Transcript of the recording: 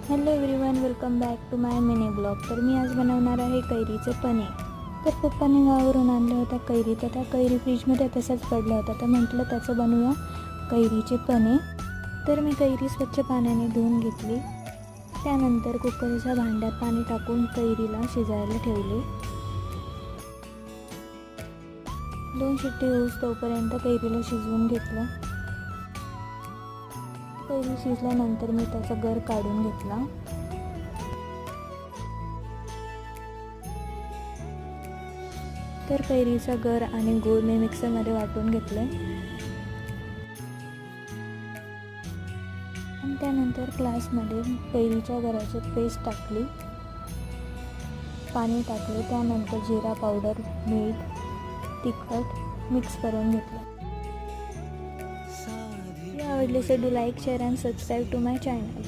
Hello everyone, welcome back to my mini blog. तर मी आज बनवणार आहे कैरीचे पने. तर पप्पाने गावावरून आणलं होतं कैरी, तर त्या कैरी फ्रीजमध्ये तसंच पडलं होतं. तर म्हटलं त्याचं बनवूया कैरीचे पने. तर मी कैरी स्वच्छ पाण्याने धुवून घेतली. त्यानंतर कुकरच्या भांड्यात पाणी टाकून कैरीला शिजायला ठेवले. 2 शिट्टी होऊस तोपर्यंत कैरीला शिजवून घेतलं. कैरी शिजल्यानंतर मी त्याचा गर काढून घेतला. तर कैरीचा गर आणि गूळ मी मिक्सरमध्ये वाटून घेतले आणि त्यानंतर ग्लासमध्ये कैरीच्या गराची पेस्ट टाकली, पाणी टाकले. त्यानंतर जिरा पावडर, मीठ, तिखट मिक्स करून घेतलं. आवडले तर do like, share and subscribe to my channel.